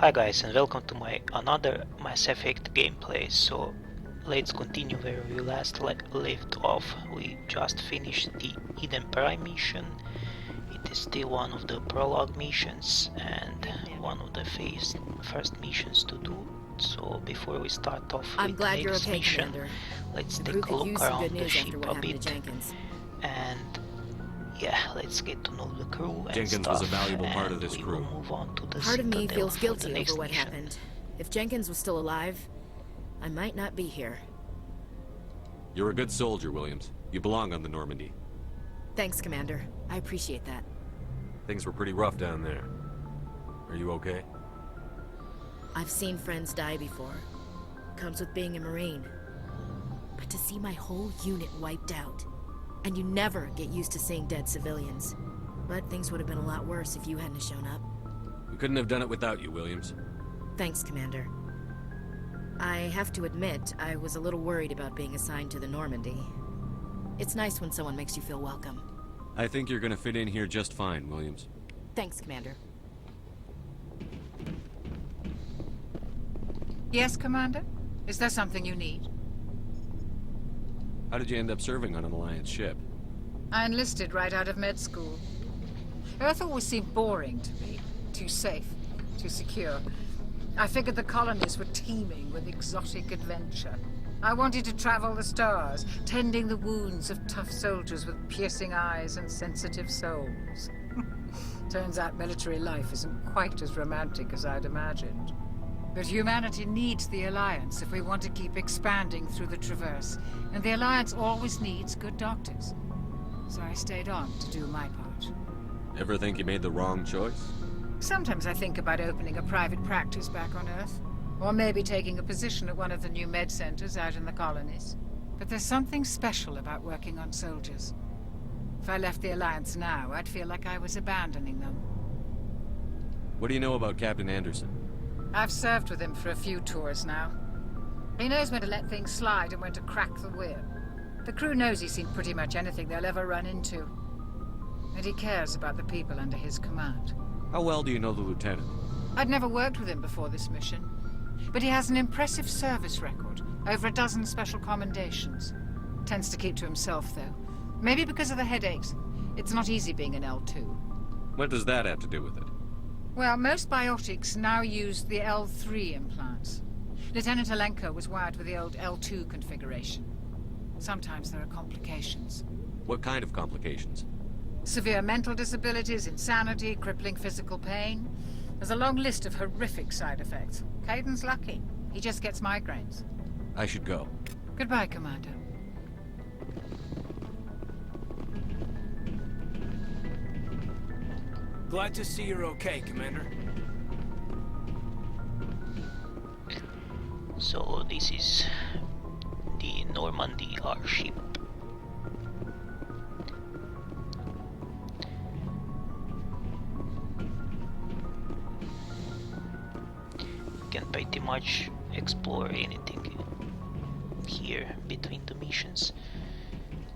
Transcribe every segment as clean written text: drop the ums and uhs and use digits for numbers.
Hi guys, and welcome to my another Mass Effect gameplay. So let's continue where we last left off. We just finished the Eden Prime mission. It is still one of the prologue missions and one of the first missions to do. So before we start off with the next mission, let's take a look around the ship a bit. And yeah, let's get to know the crew and Jenkins stuff, was a valuable part of this crew. Move on to the Part of me Citadel feels for the guilty next over what mission. happened. If Jenkins was still alive, I might not be here. You're a good soldier, Williams. You belong on the Normandy. Thanks, Commander. I appreciate that. Things were pretty rough down there. Are you okay? I've seen friends die before. Comes with being a Marine. But to see my whole unit wiped out, and you never get used to seeing dead civilians. But things would have been a lot worse if you hadn't shown up. We couldn't have done it without you, Williams. Thanks, Commander. I have to admit, I was a little worried about being assigned to the Normandy. It's nice when someone makes you feel welcome. I think you're gonna fit in here just fine, Williams. Thanks, Commander. Yes, Commander? Is there something you need? How did you end up serving on an Alliance ship? I enlisted right out of med school. Earth always seemed boring to me. Too safe, too secure. I figured the colonies were teeming with exotic adventure. I wanted to travel the stars, tending the wounds of tough soldiers with piercing eyes and sensitive souls. Turns out military life isn't quite as romantic as I'd imagined. But humanity needs the Alliance if we want to keep expanding through the Traverse, and the Alliance always needs good doctors. So I stayed on to do my part. Ever think you made the wrong choice? Sometimes I think about opening a private practice back on Earth, or maybe taking a position at one of the new med centers out in the colonies. But there's something special about working on soldiers. If I left the Alliance now, I'd feel like I was abandoning them. What do you know about Captain Anderson? I've served with him for a few tours now. He knows when to let things slide and when to crack the whip. The crew knows he's seen pretty much anything they'll ever run into. And he cares about the people under his command. How well do you know the Lieutenant? I'd never worked with him before this mission. But he has an impressive service record. Over a dozen special commendations. Tends to keep to himself, though. Maybe because of the headaches. It's not easy being an L2. What does that have to do with it? Well, most biotics now use the L3 implants. Lieutenant Alenko was wired with the old L2 configuration. Sometimes there are complications. What kind of complications? Severe mental disabilities, insanity, crippling physical pain. There's a long list of horrific side effects. Caden's lucky. He just gets migraines. I should go. Goodbye, Commander. Glad to see you're okay, Commander. So this is the Normandy, our ship. You can pretty much explore anything here between the missions.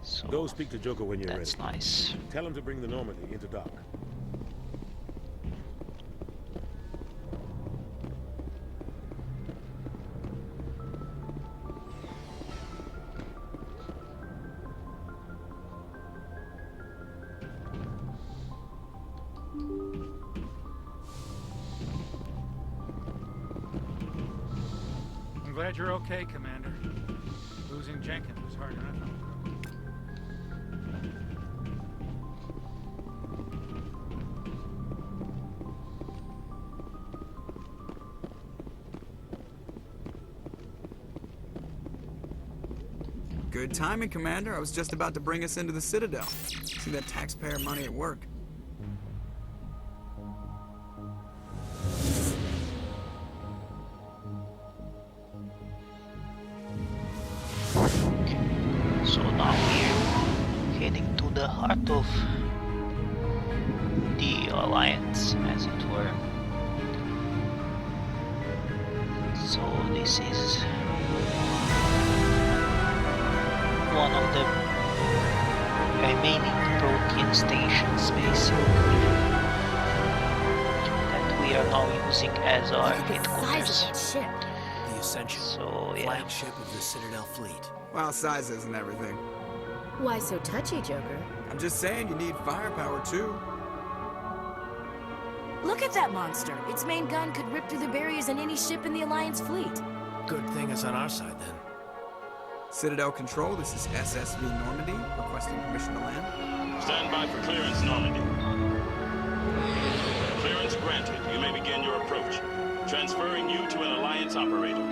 So go speak to Joker when you're ready. that's nice. Tell him to bring the Normandy into dock. I'm glad you're okay, Commander. Losing Jenkins was hard enough. Good timing, Commander. I was just about to bring us into the Citadel. See that taxpayer money at work. So now we're heading to the heart of the Alliance, as it were. So this is one of the remaining Protean stations, basically, that we are are now using as our Look at the size headquarters. of that ship. The Ascension, So yeah, flagship of the Citadel fleet. Well, size isn't everything. Why so touchy, Joker? I'm just saying you need firepower too. Look at that monster. Its main gun could rip through the barriers in any ship in the Alliance fleet. Good thing it's on our side then. Citadel Control, this is SSV Normandy, requesting permission to land. Stand by for clearance, Normandy. Clearance granted. You may begin your approach. Transferring you to an Alliance operator.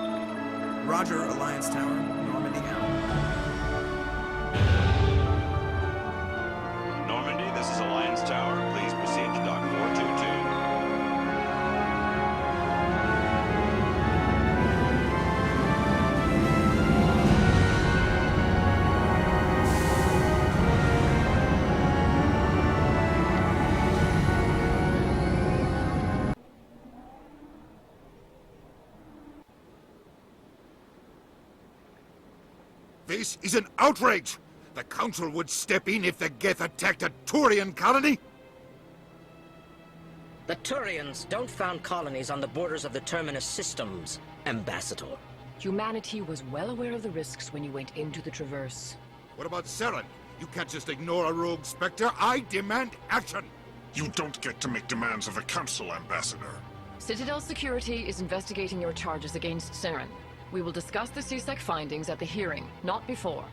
Roger, Alliance Tower, Normandy out. Normandy, this is Alliance Tower. Please proceed to Dock 422. This is an outrage! The Council would step in if the Geth attacked a Turian colony? The Turians don't found colonies on the borders of the Terminus systems, Ambassador. Humanity was well aware of the risks when you went into the Traverse. What about Saren? You can't just ignore a rogue Spectre. I demand action! You don't get to make demands of the Council, Ambassador. Citadel Security is investigating your charges against Saren. We will discuss the CSEC findings at the hearing, not before.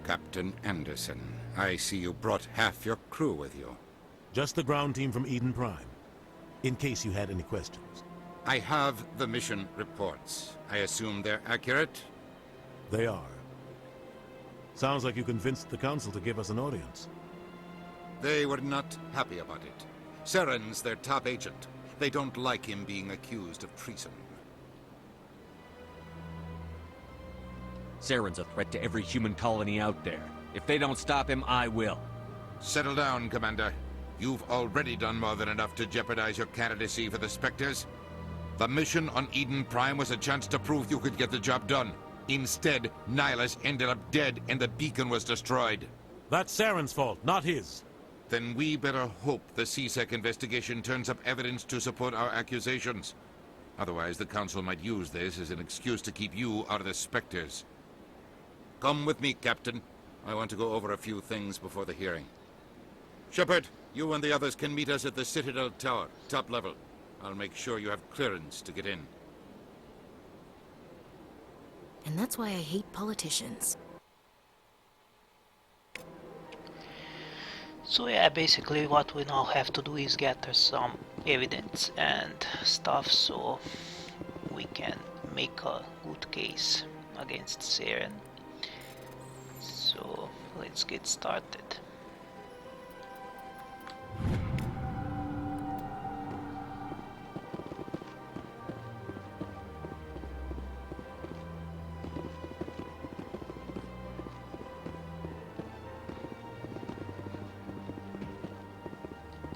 Captain Anderson, I see you brought half your crew with you. Just the ground team from Eden Prime, in case you had any questions. I have the mission reports. I assume they're accurate? They are. Sounds like you convinced the Council to give us an audience. They were not happy about it. Saren's their top agent. They don't like him being accused of treason. Saren's a threat to every human colony out there. If they don't stop him, I will. Settle down, Commander. You've already done more than enough to jeopardize your candidacy for the Spectres. The mission on Eden Prime was a chance to prove you could get the job done. Instead, Nihilus ended up dead and the beacon was destroyed. That's Saren's fault, not his. Then we better hope the CSEC investigation turns up evidence to support our accusations. Otherwise, the Council might use this as an excuse to keep you out of the Spectres. Come with me, Captain. I want to go over a few things before the hearing. Shepard, you and the others can meet us at the Citadel Tower, top level. I'll make sure you have clearance to get in. And that's why I hate politicians. so yeah, basically what we now have to do is gather some evidence and stuff so we can make a good case against Saren. So let's get started.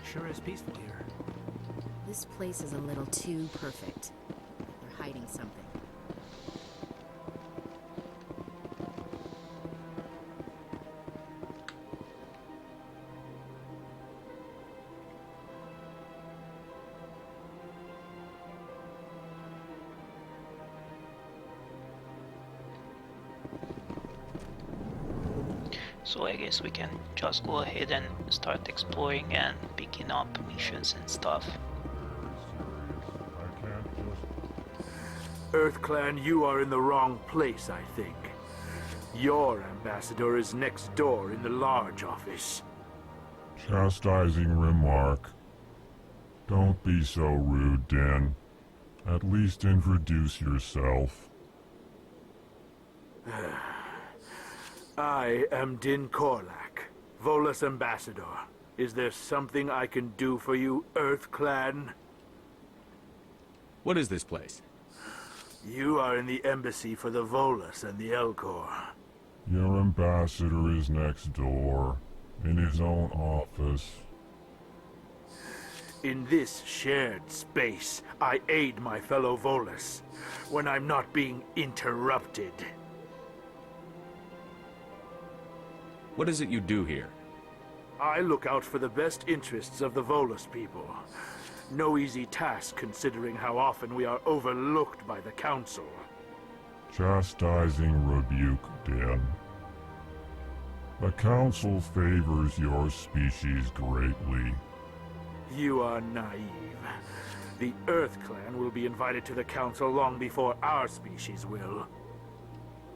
Sure is peaceful here. This place is a little too perfect. They're hiding something. So I guess we can just go ahead and start exploring and picking up missions and stuff. EarthClan, you are in the wrong place, I think. Your ambassador is next door in the large office. Chastising remark. Don't be so rude, Den. At least introduce yourself. I am Din Korlak, Volus ambassador. Is there something I can do for you, EarthClan? What is this place? You are in the embassy for the Volus and the Elcor. Your ambassador is next door, in his own office. In this shared space, I aid my fellow Volus when I'm not being interrupted. What is it you do here? I look out for the best interests of the Volus people. No easy task considering how often we are overlooked by the Council. Chastising rebuke, Dan. The Council favors your species greatly. You are naive. The Earth Clan will be invited to the Council long before our species will.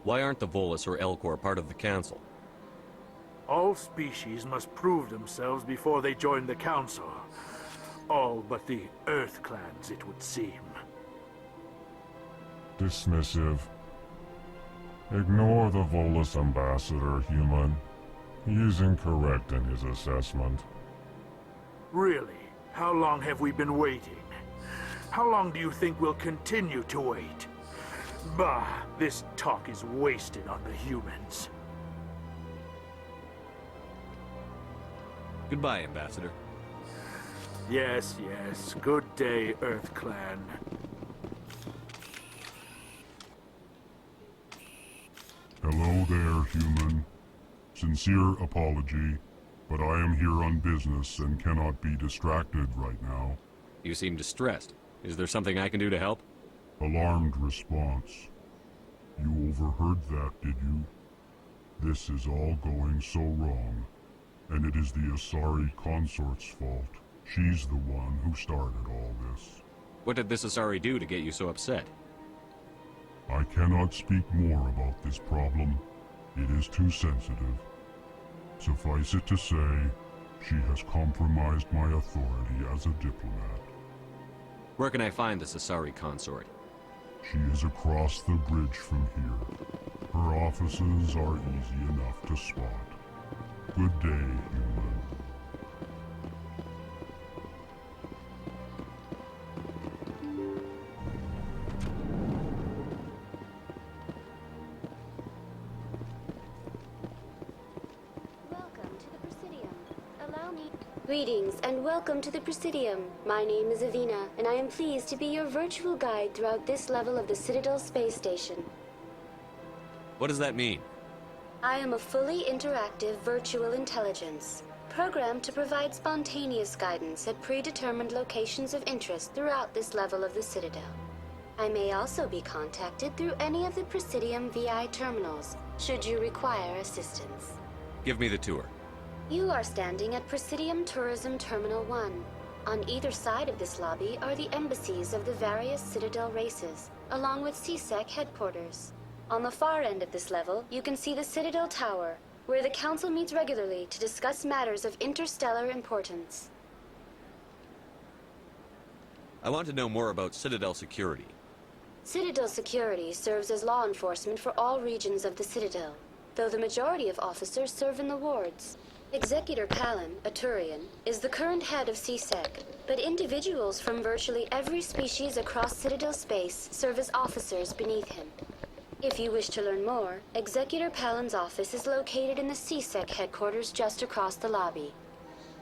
Why aren't the Volus or Elcor part of the Council? All species must prove themselves before they join the Council. All but the Earth Clans, it would seem. Dismissive. Ignore the Volus ambassador, human. He is incorrect in his assessment. Really? How long have we been waiting? How long do you think we'll continue to wait? Bah, this talk is wasted on the humans. Goodbye, Ambassador. Yes, yes. Good day, Earth Clan. Hello there, human. Sincere apology, but I am here on business and cannot be distracted right now. You seem distressed. Is there something I can do to help? Alarmed response. You overheard that, did you? This is all going so wrong, and it is the Asari consort's fault. She's the one who started all this. What did this Asari do to get you so upset? I cannot speak more about this problem. It is too sensitive. Suffice it to say, she has compromised my authority as a diplomat. Where can I find this Asari consort? She is across the bridge from here. Her offices are easy enough to spot. Good day, human. Greetings and welcome to the Presidium. My name is Avina, and I am pleased to be your virtual guide throughout this level of the Citadel Space Station. What does that mean? I am a fully interactive virtual intelligence, programmed to provide spontaneous guidance at predetermined locations of interest throughout this level of the Citadel. I may also be contacted through any of the Presidium VI terminals, should you require assistance. Give me the tour. You are standing at Presidium Tourism Terminal 1. On either side of this lobby are the embassies of the various Citadel races, along with CSEC headquarters. On the far end of this level, you can see the Citadel Tower, where the Council meets regularly to discuss matters of interstellar importance. I want to know more about Citadel security. Citadel security serves as law enforcement for all regions of the Citadel, though the majority of officers serve in the wards. Executor Palin, a Turian, is the current head of CSEC, but individuals from virtually every species across Citadel Space serve as officers beneath him. If you wish to learn more, Executor Palin's office is located in the CSEC headquarters just across the lobby.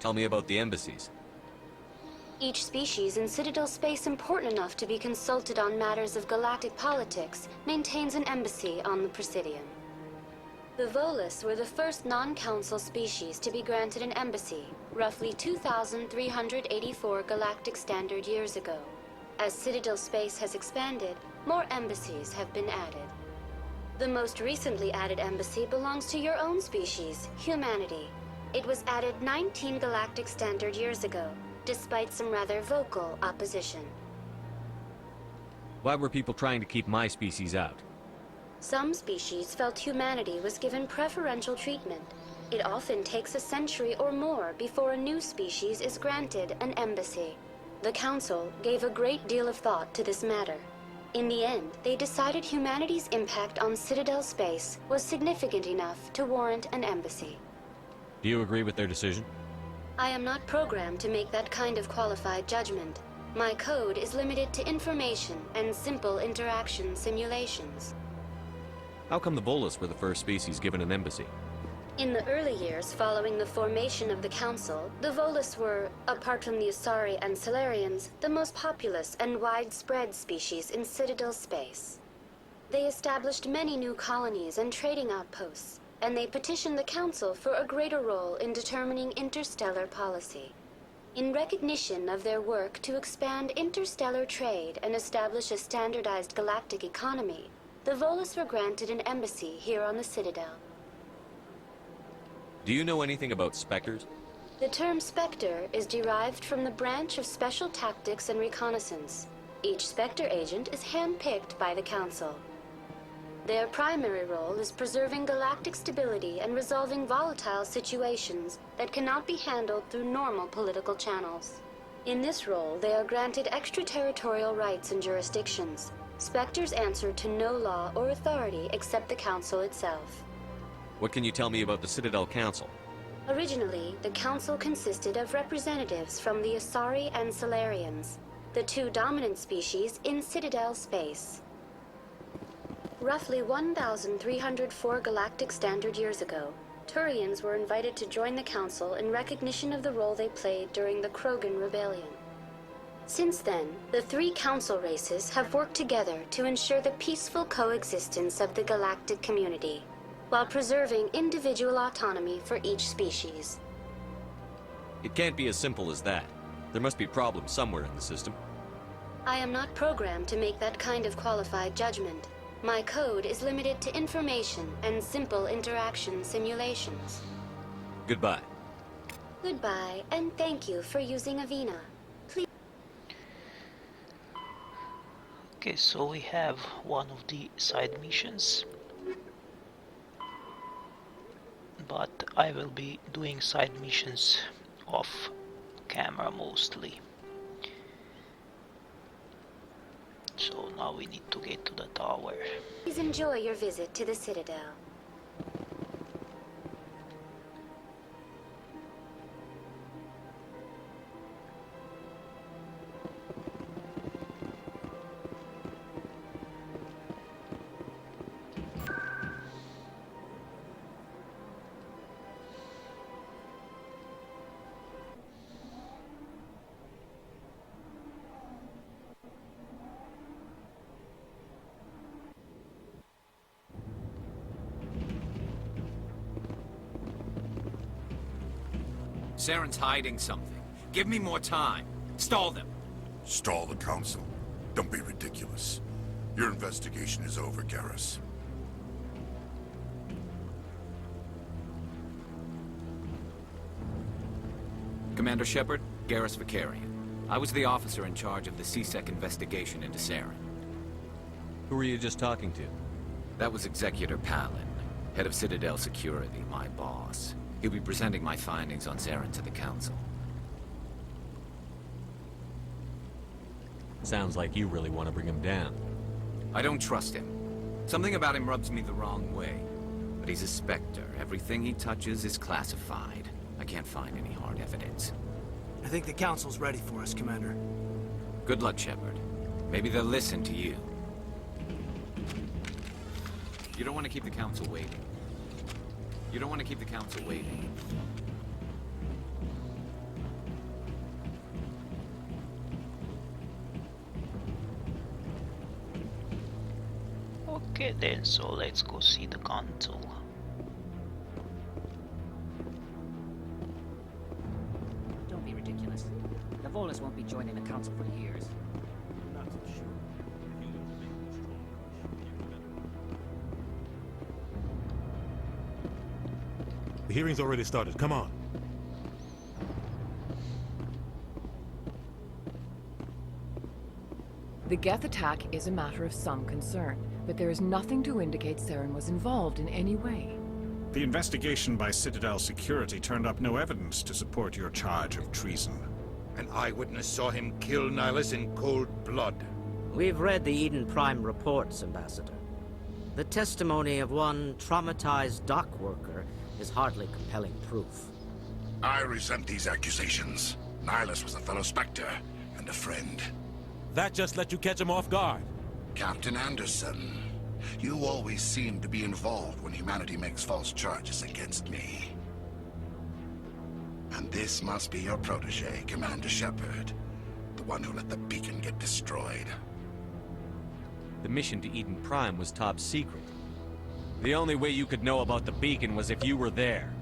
Tell me about the embassies. Each species in Citadel Space important enough to be consulted on matters of galactic politics maintains an embassy on the Presidium. The Volus were the first non-council species to be granted an embassy, roughly 2,384 galactic standard years ago. As Citadel Space has expanded, more embassies have been added. The most recently added embassy belongs to your own species, humanity. It was added 19 galactic standard years ago, despite some rather vocal opposition. Why were people trying to keep my species out? Some species felt humanity was given preferential treatment. It often takes a century or more before a new species is granted an embassy. The Council gave a great deal of thought to this matter. In the end, they decided humanity's impact on Citadel Space was significant enough to warrant an embassy. Do you agree with their decision? I am not programmed to make that kind of qualified judgment. My code is limited to information and simple interaction simulations. How come the Volus were the first species given an embassy? In the early years following the formation of the Council, the Volus were, apart from the Asari and Salarians, the most populous and widespread species in Citadel Space. They established many new colonies and trading outposts, and they petitioned the Council for a greater role in determining interstellar policy. In recognition of their work to expand interstellar trade and establish a standardized galactic economy, the Volus were granted an embassy here on the Citadel. Do you know anything about Spectres? The term Spectre is derived from the branch of Special Tactics and Reconnaissance. Each Spectre agent is hand-picked by the Council. Their primary role is preserving galactic stability and resolving volatile situations that cannot be handled through normal political channels. In this role, they are granted extraterritorial rights and jurisdictions. Spectres answer to no law or authority except the Council itself. What can you tell me about the Citadel Council? Originally, the Council consisted of representatives from the Asari and Salarians, the two dominant species in Citadel Space. Roughly 1,304 galactic standard years ago, Turians were invited to join the Council in recognition of the role they played during the Krogan Rebellion. Since then, the three Council races have worked together to ensure the peaceful coexistence of the galactic community, while preserving individual autonomy for each species. It can't be as simple as that. There must be problems somewhere in the system. I am not programmed to make that kind of qualified judgment. My code is limited to information and simple interaction simulations. Goodbye. Goodbye, and thank you for using Avina. Please. Okay, so we have one of the side missions. But I will be doing side missions off camera mostly. So now we need to get to the tower. Please enjoy your visit to the Citadel. Saren's hiding something. Give me more time. Stall them. Stall the Council? Don't be ridiculous. Your investigation is over, Garrus. Commander Shepard, Garrus Vicarian. I was the officer in charge of the CSEC investigation into Saren. Who were you just talking to? That was Executor Palin, head of Citadel Security, my boss. He'll be presenting my findings on Saren to the Council. Sounds like you really want to bring him down. I don't trust him. Something about him rubs me the wrong way. But he's a Spectre. Everything he touches is classified. I can't find any hard evidence. I think the Council's ready for us, Commander. Good luck, Shepard. Maybe they'll listen to you. You don't want to keep the Council waiting. You don't want to keep the Council waiting. Okay then, so let's go see the Council. Don't be ridiculous. The Volus won't be joining the Council for years. Not so sure. The hearing's already started. Come on. The Geth attack is a matter of some concern, but there is nothing to indicate Saren was involved in any way. The investigation by Citadel Security turned up no evidence to support your charge of treason. An eyewitness saw him kill Nihilus in cold blood. We've read the Eden Prime reports, Ambassador. The testimony of one traumatized dock worker is hardly compelling proof. I resent these accusations. Nihilus was a fellow Spectre and a friend. That just let you catch him off guard. Captain Anderson, you always seem to be involved when humanity makes false charges against me. And this must be your protege, Commander Shepard. The one who let the beacon get destroyed. The mission to Eden Prime was top secret. The only way you could know about the beacon was if you were there.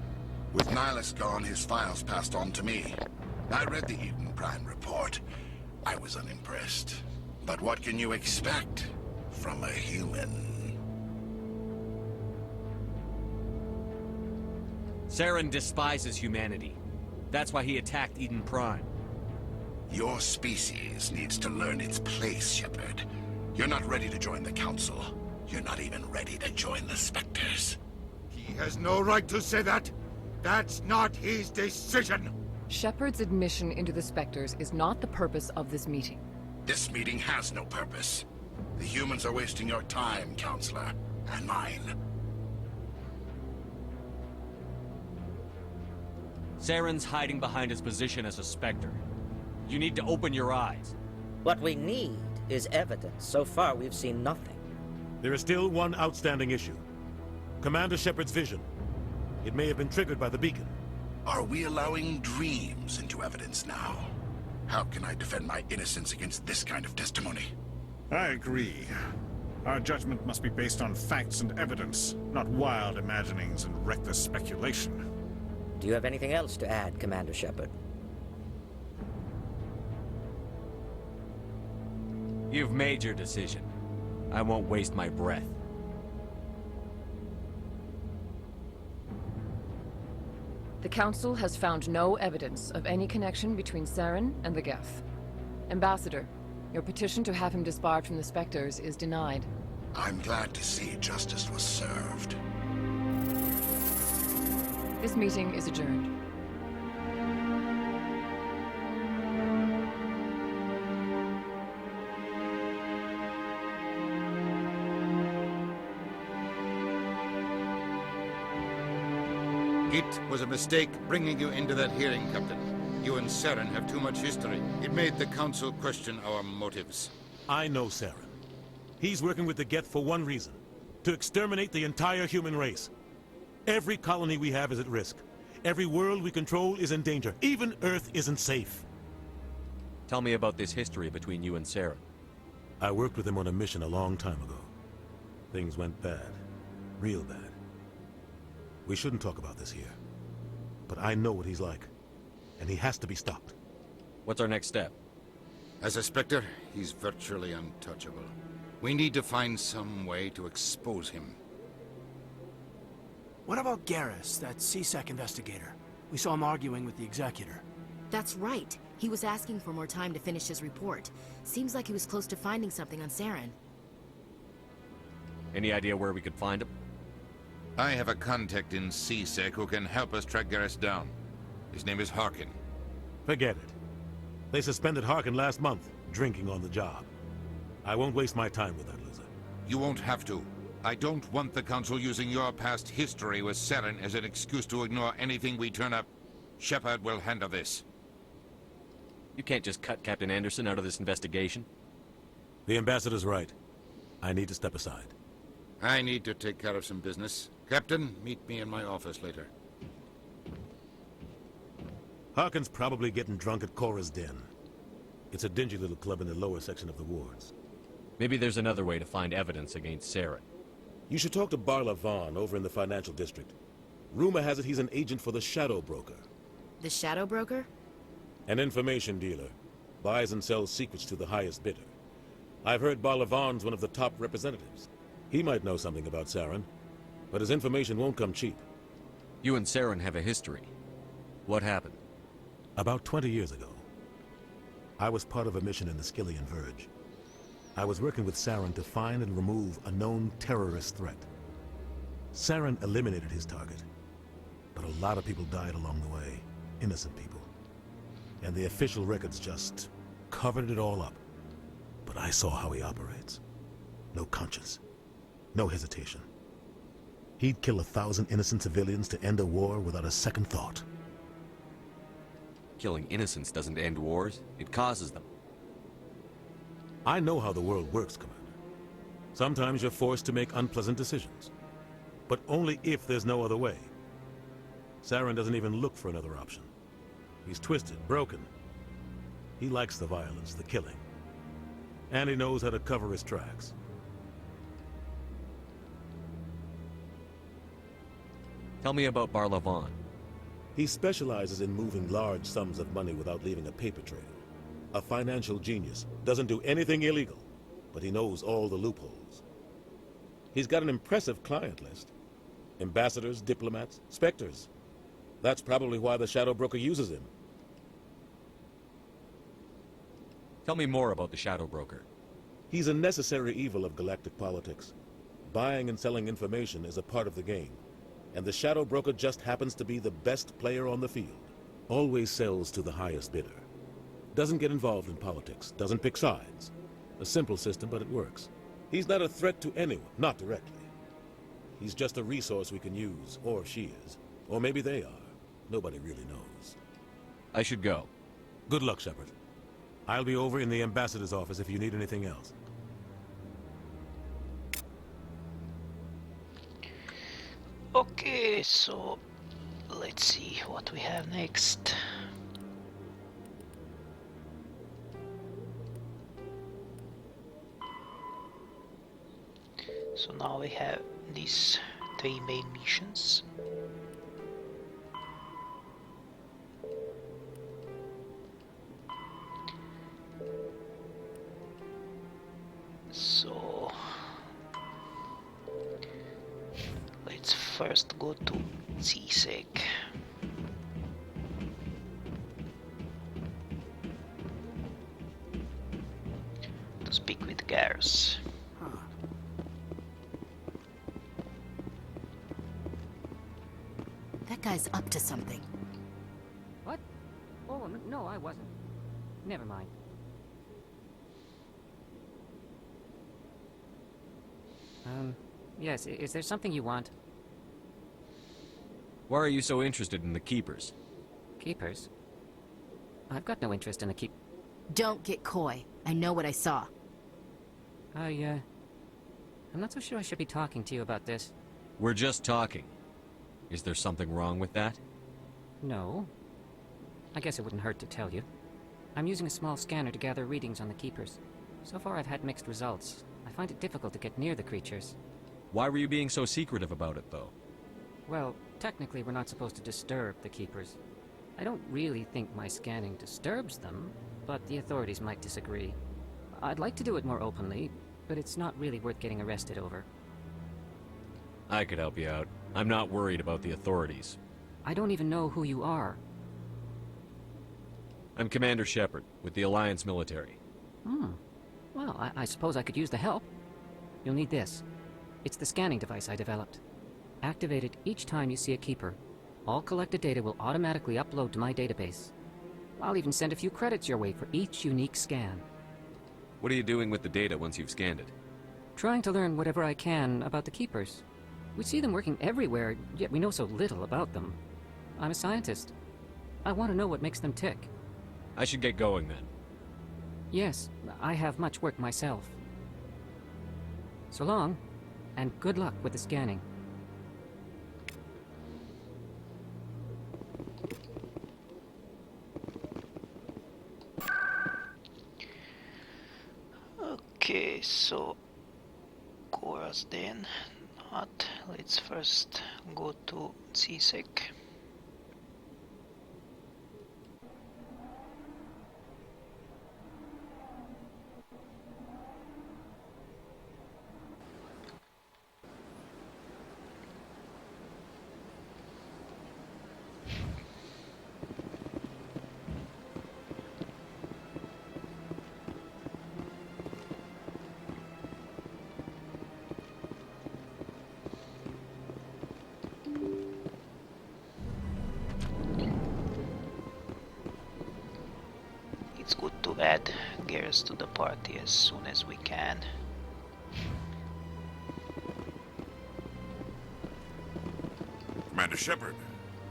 With Nihilus gone, his files passed on to me. I read the Eden Prime report. I was unimpressed. But what can you expect from a human? Saren despises humanity. That's why he attacked Eden Prime. Your species needs to learn its place, Shepard. You're not ready to join the Council. You're not even ready to join the Spectres. He has no right to say that. That's not his decision. Shepard's admission into the Spectres is not the purpose of this meeting. This meeting has no purpose. The humans are wasting your time, Counselor, and mine. Saren's hiding behind his position as a Spectre. You need to open your eyes. What we need is evidence. So far, we've seen nothing. There is still one outstanding issue. Commander Shepard's vision. It may have been triggered by the beacon. Are we allowing dreams into evidence now? How can I defend my innocence against this kind of testimony? I agree. Our judgment must be based on facts and evidence, not wild imaginings and reckless speculation. Do you have anything else to add, Commander Shepard? You've made your decision. I won't waste my breath. The Council has found no evidence of any connection between Saren and the Geth. Ambassador, your petition to have him disbarred from the Spectres is denied. I'm glad to see justice was served. This meeting is adjourned. It was a mistake bringing you into that hearing, Captain. You and Saren have too much history. It made the Council question our motives. I know Saren. He's working with the Geth for one reason. To exterminate the entire human race. Every colony we have is at risk. Every world we control is in danger. Even Earth isn't safe. Tell me about this history between you and Saren. I worked with him on a mission a long time ago. Things went bad. Real bad. We shouldn't talk about this here. But I know what he's like. And he has to be stopped. What's our next step? As a Spectre, he's virtually untouchable. We need to find some way to expose him. What about Garrus, that CSEC investigator? We saw him arguing with the Executor. That's right. He was asking for more time to finish his report. Seems like he was close to finding something on Saren. Any idea where we could find him? I have a contact in CSEC who can help us track Garrus down. His name is Harkin. Forget it. They suspended Harkin last month, drinking on the job. I won't waste my time with that loser. You won't have to. I don't want the Council using your past history with Saren as an excuse to ignore anything we turn up. Shepard will handle this. You can't just cut Captain Anderson out of this investigation. The Ambassador's right. I need to step aside. I need to take care of some business. Captain, meet me in my office later. Harkin's probably getting drunk at Cora's Den. It's a dingy little club in the lower section of the wards. Maybe there's another way to find evidence against Saren. You should talk to Barla Vaughn over in the financial district. Rumor has it he's an agent for the Shadow Broker. The Shadow Broker? An information dealer. Buys and sells secrets to the highest bidder. I've heard Barla Vaughn's one of the top representatives. He might know something about Saren, but his information won't come cheap. You and Saren have a history. What happened? About 20 years ago, I was part of a mission in the Skillian Verge. I was working with Saren to find and remove a known terrorist threat. Saren eliminated his target, but a lot of people died along the way, innocent people. And the official records just covered it all up. But I saw how he operates. No conscience. No hesitation. He'd kill 1,000 innocent civilians to end a war without a second thought. Killing innocents doesn't end wars, it causes them. I know how the world works, Commander. Sometimes you're forced to make unpleasant decisions. But only if there's no other way. Saren doesn't even look for another option. He's twisted, broken. He likes the violence, the killing. And he knows how to cover his tracks. Tell me about Barlavon. He specializes in moving large sums of money without leaving a paper trail. A financial genius. Doesn't do anything illegal, but he knows all the loopholes. He's got an impressive client list. Ambassadors, diplomats, Spectres. That's probably why the Shadow Broker uses him. Tell me more about the Shadow Broker. He's a necessary evil of galactic politics. Buying and selling information is a part of the game, and the Shadow Broker just happens to be the best player on the field. Always sells to the highest bidder. Doesn't get involved in politics, doesn't pick sides. A simple system, but it works. He's not a threat to anyone, not directly. He's just a resource we can use, or she is. Or maybe they are. Nobody really knows. I should go. Good luck, Shepard. I'll be over in the ambassador's office if you need anything else. Okay, so let's see what we have next. So now we have these 3 main missions. So let's first go to CSEC. To speak with Garrus. That guy's up to something. What? Oh, no, I wasn't. Never mind. Yes, is there something you want? Why are you so interested in the Keepers? Keepers? I've got no interest in the Don't get coy. I know what I saw. I'm not so sure I should be talking to you about this. We're just talking. Is there something wrong with that? No. I guess it wouldn't hurt to tell you. I'm using a small scanner to gather readings on the Keepers. So far I've had mixed results. I find it difficult to get near the creatures. Why were you being so secretive about it, though? Well, technically we're not supposed to disturb the Keepers. I don't really think my scanning disturbs them, but the authorities might disagree. I'd like to do it more openly, but it's not really worth getting arrested over. I could help you out. I'm not worried about the authorities. I don't even know who you are. I'm Commander Shepard, with the Alliance military. Well, I suppose I could use the help. You'll need this. It's the scanning device I developed. Activate it each time you see a Keeper. All collected data will automatically upload to my database. I'll even send a few credits your way for each unique scan. What are you doing with the data once you've scanned it? Trying to learn whatever I can about the Keepers. We see them working everywhere, yet we know so little about them. I'm a scientist. I want to know what makes them tick. I should get going then. Yes, I have much work myself. So long, and good luck with the scanning. Okay, so Chorus then. Not. Let's first go to CSEC. It's good to add Garrus to the party as soon as we can. Commander Shepard,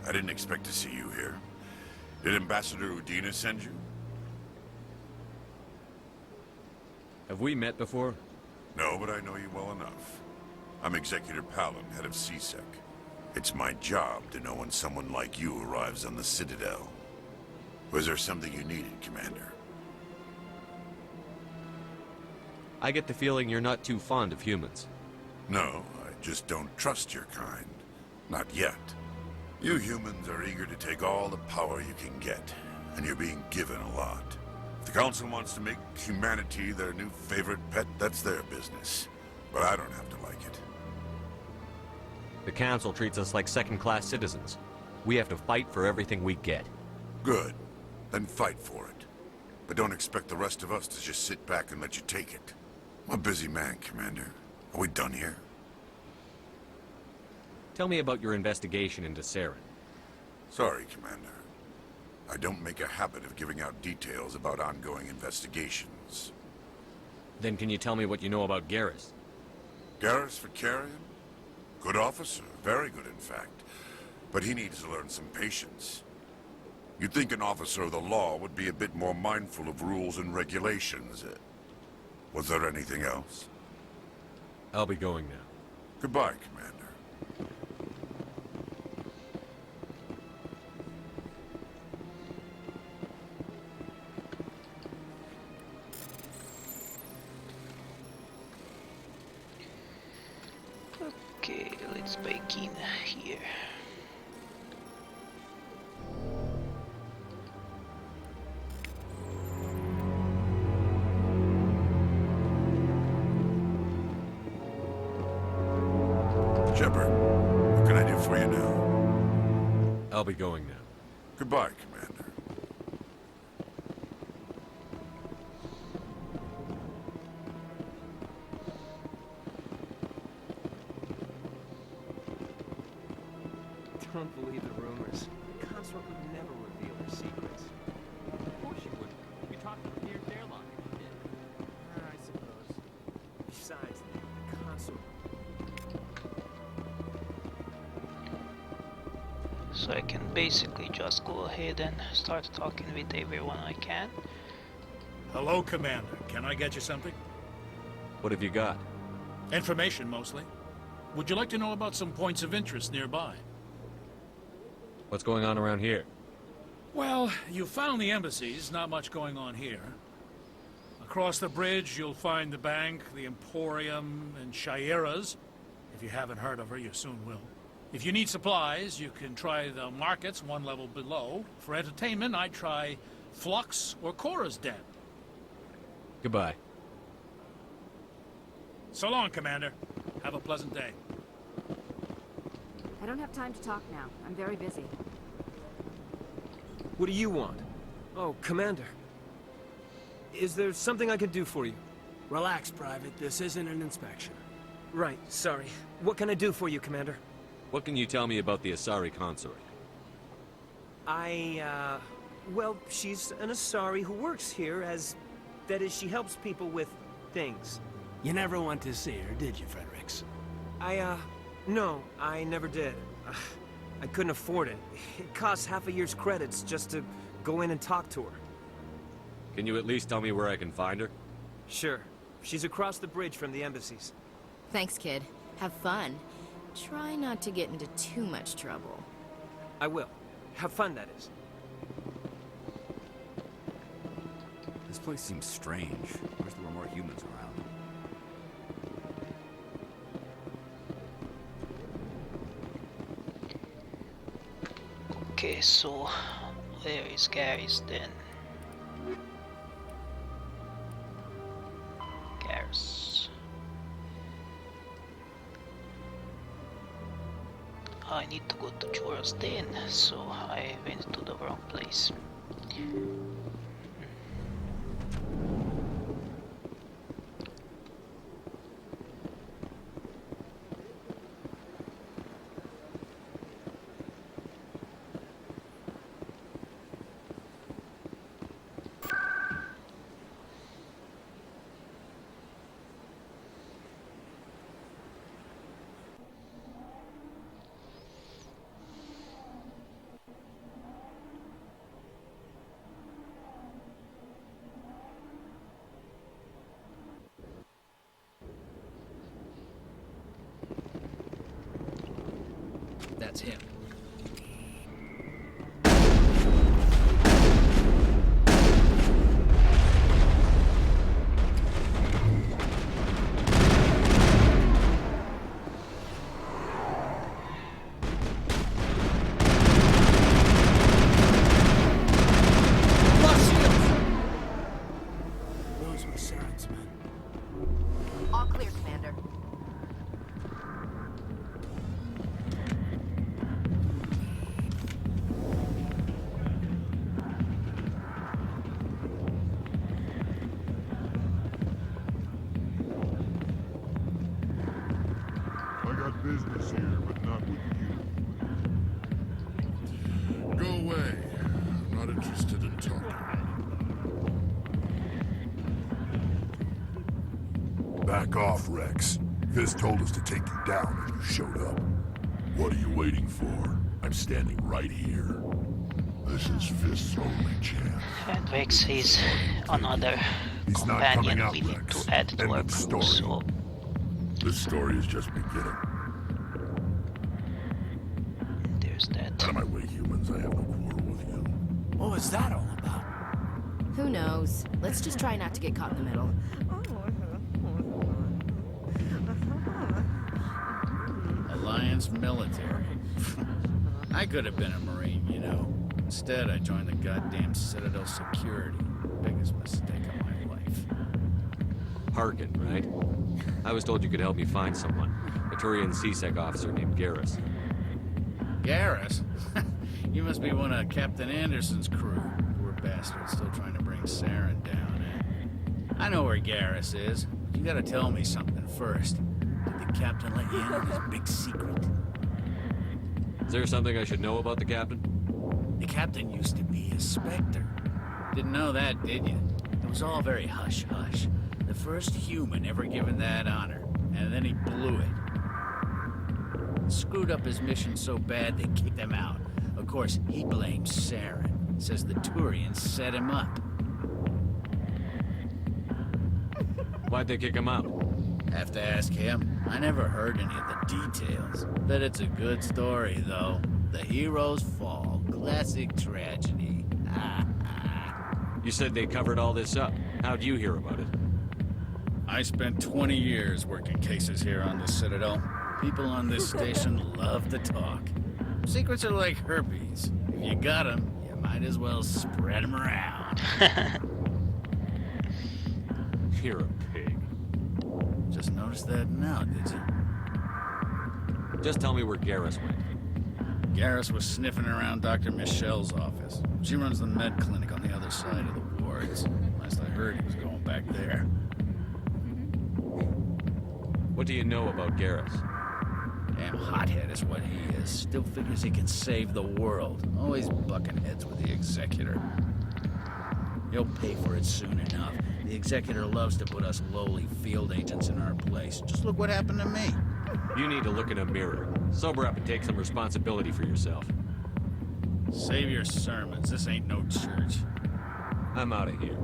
I didn't expect to see you here. Did Ambassador Udina send you? Have we met before? No, but I know you well enough. I'm Executor Palin, head of CSEC. It's my job to know when someone like you arrives on the Citadel. Was there something you needed, Commander? I get the feeling you're not too fond of humans. No, I just don't trust your kind. Not yet. You humans are eager to take all the power you can get, and you're being given a lot. If the Council wants to make humanity their new favorite pet, that's their business. But I don't have to like it. The Council treats us like second-class citizens. We have to fight for everything we get. Good. Then fight for it. But don't expect the rest of us to just sit back and let you take it. I'm a busy man, Commander. Are we done here? Tell me about your investigation into Saren. Sorry, Commander. I don't make a habit of giving out details about ongoing investigations. Then can you tell me what you know about Garrus? Garrus Vakarian? Good officer. Very good, in fact. But he needs to learn some patience. You'd think an officer of the law would be a bit more mindful of rules and regulations. Was there anything else? I'll be going now. Goodbye, Commander. Okay, let's back in here. Shepard, what can I do for you now? I'll be going now. Goodbye, Commander. Don't believe the rumors. The consort would never reveal her secrets. Of course you wouldn't. You talked to the airlock. I suppose. Besides, the consort... So I can basically just go ahead and start talking with everyone I can. Hello, Commander. Can I get you something? What have you got? Information, mostly. Would you like to know about some points of interest nearby? What's going on around here? Well, you found the embassies, not much going on here. Across the bridge, you'll find the bank, the Emporium, and Shaira's. If you haven't heard of her, you soon will. If you need supplies, you can try the markets one level below. For entertainment, I'd try Flux or Cora's Den. Goodbye. So long, Commander. Have a pleasant day. I don't have time to talk now. I'm very busy. What do you want? Oh, Commander. Is there something I can do for you? Relax, Private. This isn't an inspection. Right, sorry. What can I do for you, Commander? What can you tell me about the Asari consort? Well, she's an Asari who works here as... That is, she helps people with things. You never went to see her, did you, Fredericks? No, I never did. I couldn't afford it. It costs half a year's credits just to go in and talk to her. Can you at least tell me where I can find her? Sure. She's across the bridge from the embassies. Thanks, kid. Have fun. Try not to get into too much trouble. I will. Have fun, that is. This place seems strange. I wish there were more humans around. Okay, so where is Garrus then? Garrus. I need to go to Jorah's Den, so I went to the wrong place. That's him. Saren's men. All clear, Commander. I got business here, but not with you. Go away. I'm not interested in talking. Back off, Rex. Fist told us to take you down and you showed up. What are you waiting for? I'm standing right here. This is Fist's only chance. And Rex is another He's not coming companion out, we need Rex. to add to End our of crew, story. so This story is just beginning. there's that. Out of my way, humans. I have no quarrel with you. What was that all about? Who knows? Let's just try not to get caught in the middle. Alliance military. I could have been a Marine, you know. Instead, I joined the goddamn Citadel security. Biggest mistake of my life. Harkin, right? I was told you could help me find someone. A Turian CSEC officer named Garrus. Garrus? You must be one of Captain Anderson's crew. Poor bastard, still trying to bring Saren down, eh? I know where Garrus is. You gotta tell me something first. Did the captain let you in on his big secret? Is there something I should know about the captain? The captain used to be a Spectre. Didn't know that, did you? It was all very hush-hush. The first human ever given that honor, and then he blew it. Screwed up his mission so bad they kicked him out. Of course, he blames Saren. Says the Turians set him up. Why'd they kick him out? Have to ask him. I never heard any of the details. Bet it's a good story, though. The heroes fall. Classic tragedy. You said they covered all this up. How'd you hear about it? I spent 20 years working cases here on the Citadel. People on this station love to talk. Secrets are like herpes. If you got them, you might as well spread them around. You're a pig. Just noticed that now, did you? Just tell me where Garrus went. Garrus was sniffing around Dr. Michelle's office. She runs the med clinic on the other side of the wards. Last I heard, he was going back there. What do you know about Garrus? Damn hothead is what he is. Still figures he can save the world. Always bucking heads with the Executor. He'll pay for it soon enough. The Executor loves to put us lowly field agents in our place. Just look what happened to me. You need to look in a mirror. Sober up and take some responsibility for yourself. Save your sermons. This ain't no church. I'm out of here.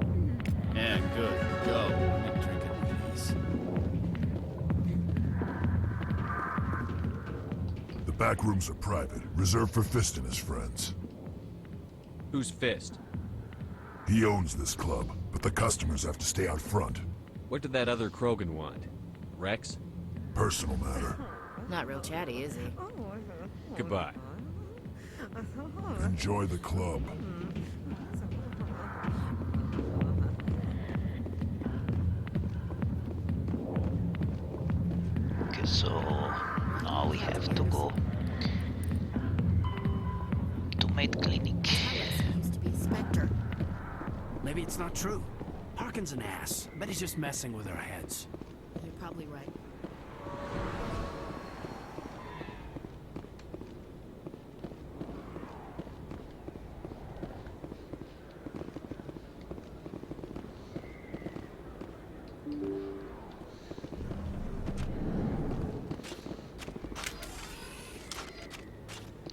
Yeah, good. Go. And drink it, please. The back rooms are private, reserved for Fist and his friends. Who's Fist? He owns this club, but the customers have to stay out front. What did that other Krogan want? Rex? Personal matter. Not real chatty, is he? Goodbye. Enjoy the club. Okay, so now we have to go to Maid Clinic. Seems to be Spectre. Maybe it's not true. Harkin's an ass. Bet he's just messing with our heads. You're probably right.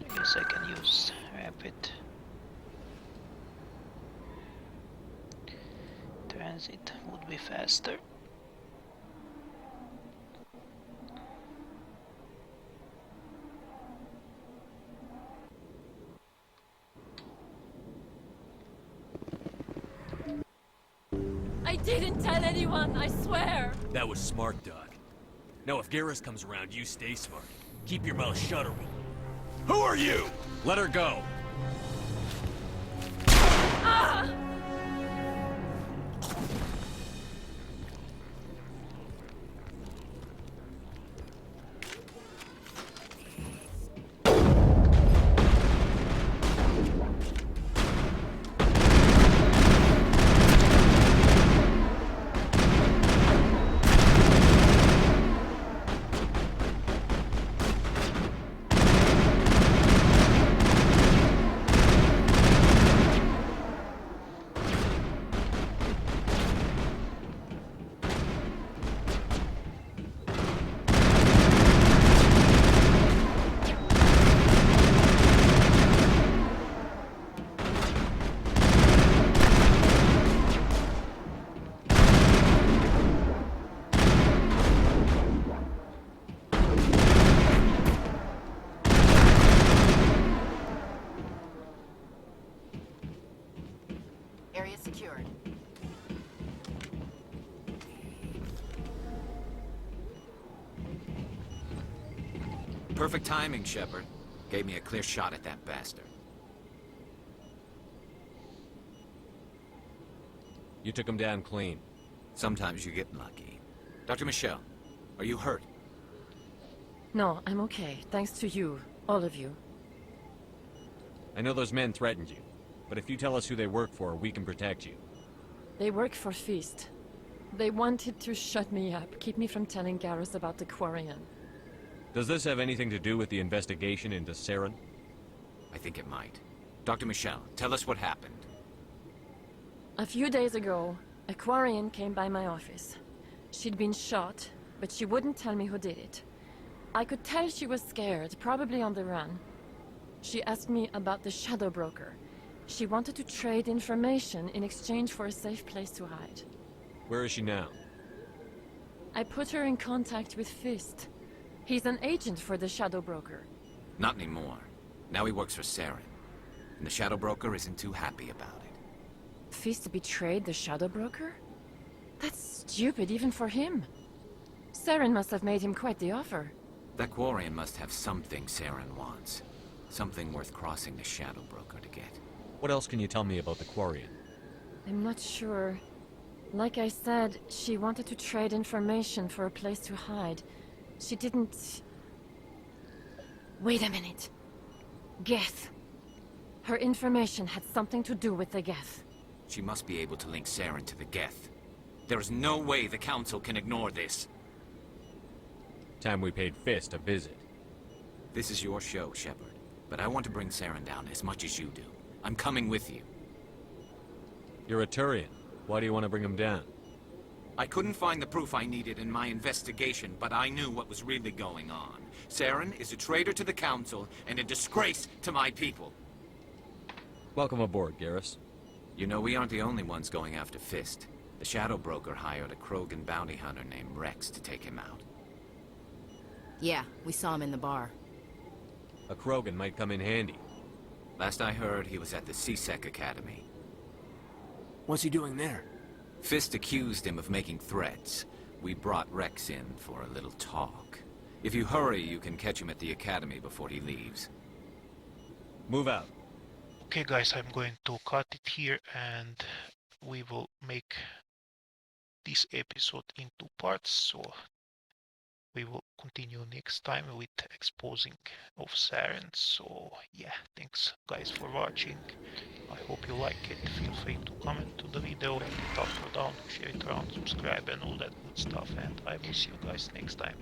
I guess I can use rapid transit, would be faster. I didn't tell anyone, I swear! That was smart, Doc. Now if Garrus comes around, you stay smart. Keep your mouth shut or we'll... Who are you? Let her go. Ah! Perfect timing, Shepard. Gave me a clear shot at that bastard. You took him down clean. Sometimes you get lucky. Dr. Michelle, are you hurt? No, I'm okay. Thanks to you. All of you. I know those men threatened you, but if you tell us who they work for, we can protect you. They work for Feast. They wanted to shut me up, keep me from telling Garrus about the Quarian. Does this have anything to do with the investigation into Saren? I think it might. Dr. Michelle, tell us what happened. A few days ago, a Quarian came by my office. She'd been shot, but she wouldn't tell me who did it. I could tell she was scared, probably on the run. She asked me about the Shadow Broker. She wanted to trade information in exchange for a safe place to hide. Where is she now? I put her in contact with Fist. He's an agent for the Shadow Broker. Not anymore. Now he works for Saren. And the Shadow Broker isn't too happy about it. Fist betrayed the Shadow Broker? That's stupid even for him. Saren must have made him quite the offer. That Quarian must have something Saren wants. Something worth crossing the Shadow Broker to get. What else can you tell me about the Quarian? I'm not sure. Like I said, she wanted to trade information for a place to hide. She didn't... Wait a minute. Geth. Her information had something to do with the Geth. She must be able to link Saren to the Geth. There is no way the Council can ignore this. Time we paid Fist a visit. This is your show, Shepard. But I want to bring Saren down as much as you do. I'm coming with you. You're a Turian. Why do you want to bring him down? I couldn't find the proof I needed in my investigation, but I knew what was really going on. Saren is a traitor to the Council and a disgrace to my people. Welcome aboard, Garrus. You know, we aren't the only ones going after Fist. The Shadow Broker hired a Krogan bounty hunter named Rex to take him out. Yeah, we saw him in the bar. A Krogan might come in handy. Last I heard, he was at the CSEC Academy. What's he doing there? Fist accused him of making threats. We brought Rex in for a little talk. If you hurry, you can catch him at the Academy before he leaves. Move out. Okay guys, I'm going to cut it here and we will make this episode in 2 parts, so we will continue next time with exposing of Saren. So yeah, thanks guys for watching. I hope you like it. Feel free to comment to the video, like it up or down, share it around, subscribe and all that good stuff, and I will see you guys next time.